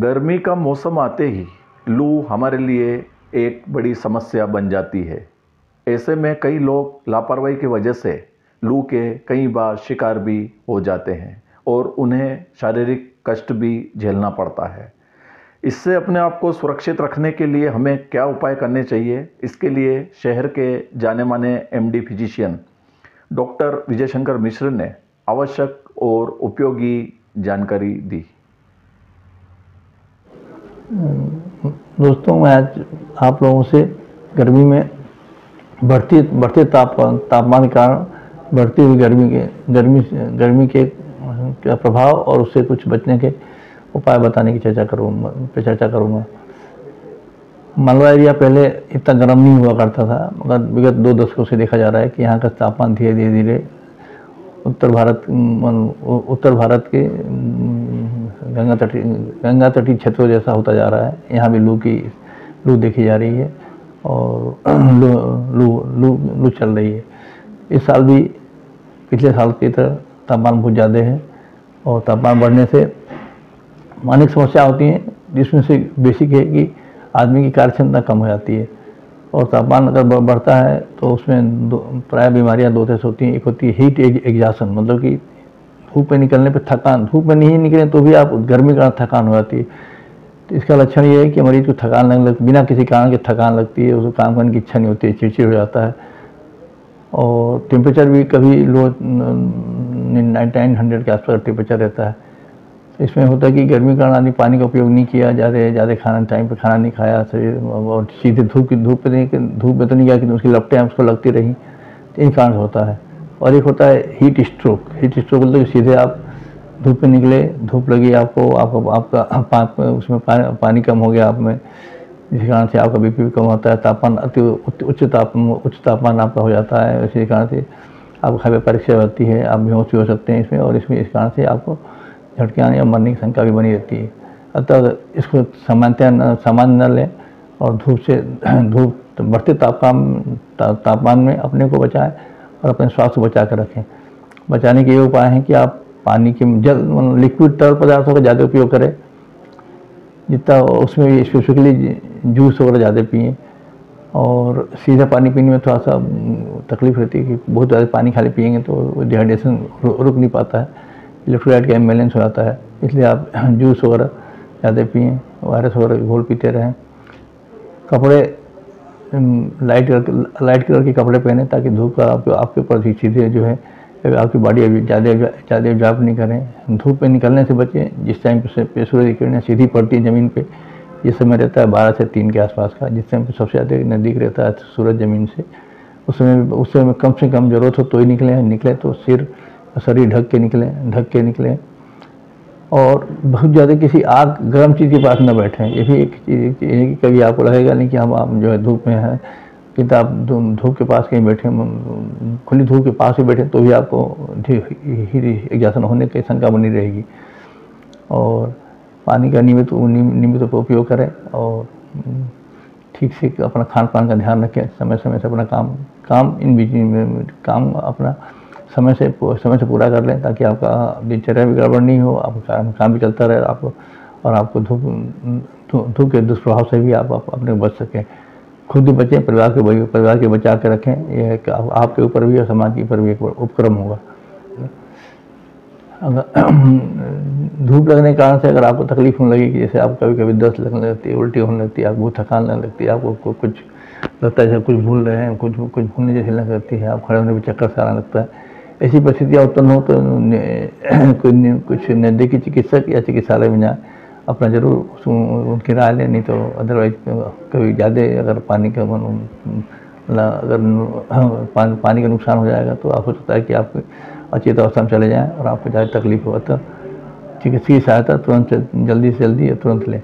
गर्मी का मौसम आते ही लू हमारे लिए एक बड़ी समस्या बन जाती है। ऐसे में कई लोग लापरवाही की वजह से लू के कई बार शिकार भी हो जाते हैं और उन्हें शारीरिक कष्ट भी झेलना पड़ता है। इससे अपने आप को सुरक्षित रखने के लिए हमें क्या उपाय करने चाहिए, इसके लिए शहर के जाने माने MD physician doctor Vijay Shankar Mishra ने आवश्यक और उपयोगी जानकारी दी। दोस्तों, मैं आज आप लोगों से गर्मी में बढ़ते तापमान के कारण बढ़ती हुई गर्मी के का प्रभाव और उससे कुछ बचने के उपाय बताने की चर्चा करूँगा। मालवा एरिया पहले इतना गर्म नहीं हुआ करता था, मगर विगत 2 दशकों से देखा जा रहा है कि यहाँ का तापमान धीरे धीरे उत्तर भारत के गंगा तटीय क्षेत्रों जैसा होता जा रहा है। यहाँ भी लू देखी जा रही है और लू चल रही है। इस साल भी पिछले साल की तरह तापमान बहुत ज़्यादा है और तापमान बढ़ने से अनेक समस्या होती हैं, जिसमें से बेसिक है कि आदमी की कार्य क्षमता कम हो जाती है और तापमान अगर बढ़ता है तो उसमें प्राय बीमारियां 2 तरह से होती हैं। एक होती है हीट एग्जॉशन, मतलब कि धूप में निकलने पर थकान, धूप में नहीं निकले तो भी आप गर्मी का थकान हो जाती है। तो इसका लक्षण ये है कि मरीज को थकान लगने लगती, बिना किसी कारण के थकान लगती है, उसको काम करने की इच्छा नहीं होती है, चिड़चिड़ हो जाता है। और टेम्परेचर भी कभी लो 900 के आसपास टेम्परेचर रहता है। इसमें होता है कि गर्मी के कारण आदमी पानी का उपयोग नहीं किया, ज़्यादा खाना टाइम पे खाना नहीं खाया, और सीधे धूप में तो नहीं गया कि उसकी लपटें उसको लगती रहीं, तो इन कारण से होता है। और एक होता है हीट स्ट्रोक मतलब कि सीधे आप धूप में निकले, धूप लगी आपका उसमें पानी कम हो गया आप में, जिस कारण से आपका बीपी भी कम होता है, तापमान उच्च तापमान आपका हो जाता है। इसी कारण से आपको खाद्य परीक्षा होती है, आप बेहोश भी हो सकते हैं इसमें, और इस कारण से आपको झटके आने या मरने की शंका भी बनी रहती है। अतः इसको सामान्य न लें और धूप बढ़ते तापमान में अपने को बचाएं और अपने स्वास्थ्य को बचा कर रखें। बचाने के ये उपाय हैं कि आप पानी के लिक्विड तरल पदार्थों का ज़्यादा उपयोग करें, जितना उसमें भी स्पेसिफिकली जूस वगैरह ज़्यादा पिएँ। और सीधा पानी पीने में थोड़ा सा तकलीफ रहती है कि बहुत ज़्यादा पानी खाली पिएंगे तो डिहाइड्रेशन रुक नहीं पाता है, इलेक्ट्रोलाइट का इम्बैलेंस हो जाता है। इसलिए आप जूस वगैरह ज़्यादा पिएँ, ORS वगैरह घोल पीते रहें। कपड़े लाइट कलर के कपड़े पहने ताकि धूप का आपके ऊपर सीधे जो है आपकी बॉडी अभी ज़्यादा एब्जॉर्ब नहीं करें। धूप में निकलने से बचें। जिस टाइम पे सूरज की किरणें सीधी पड़ती है ज़मीन पे, ये समय रहता है 12 से 3 के आसपास का, जिस टाइम पे सबसे ज़्यादा नज़दीक रहता है सूरज ज़मीन से। उस समय कम से कम ज़रूरत हो तो ही निकले तो शरीर ढक के निकलें और बहुत ज़्यादा किसी आग गर्म चीज़ के पास न बैठें। ये भी एक चीज़, कभी आपको लगेगा नहीं कि हम जो है धूप में हैं, किंतु आप धूप के पास कहीं बैठे, खुली धूप के पास ही बैठे तो भी आपको हीट एग्जॉशन होने की शंका बनी रहेगी। और पानी का नियमित उपयोग करें और ठीक से अपना खान पान का ध्यान रखें। समय से अपना काम अपना समय से पूरा कर लें ताकि आपका दिनचर्या भी गड़बड़ नहीं हो, आपका काम भी चलता रहे आपको धूप के दुष्प्रभाव से भी आप अपने बच सकें। खुद भी बचें, परिवार के बचा के रखें। यह आपके ऊपर भी और समाज के ऊपर भी एक उपक्रम होगा। अगर धूप लगने के कारण से अगर आपको तकलीफ होने लगी कि जैसे आप कभी दस्त लगने लगती है, उल्टी होने लगती है, आपको थकान लगने लगती है, आपको कुछ लगता है जैसे कुछ भूल रहे हैं, कुछ भूलने जैसी लगने लगती है, आप खड़े होने पर चक्कर सा आने लगता है, ऐसी परिस्थितियाँ उत्पन्न हो तो कुछ नज़दीकी चिकित्सक या चिकित्सालय में जाएँ, अपना जरूर उनकी राय लें। नहीं तो अदरवाइज कभी ज़्यादा अगर पानी का नुकसान हो जाएगा तो आप हो सकता है कि आप अचेत अवस्था में चले जाएँ और आपको ज़्यादा तकलीफ हो। तो चिकित्सकीय सहायता जल्दी से जल्दी तुरंत लें।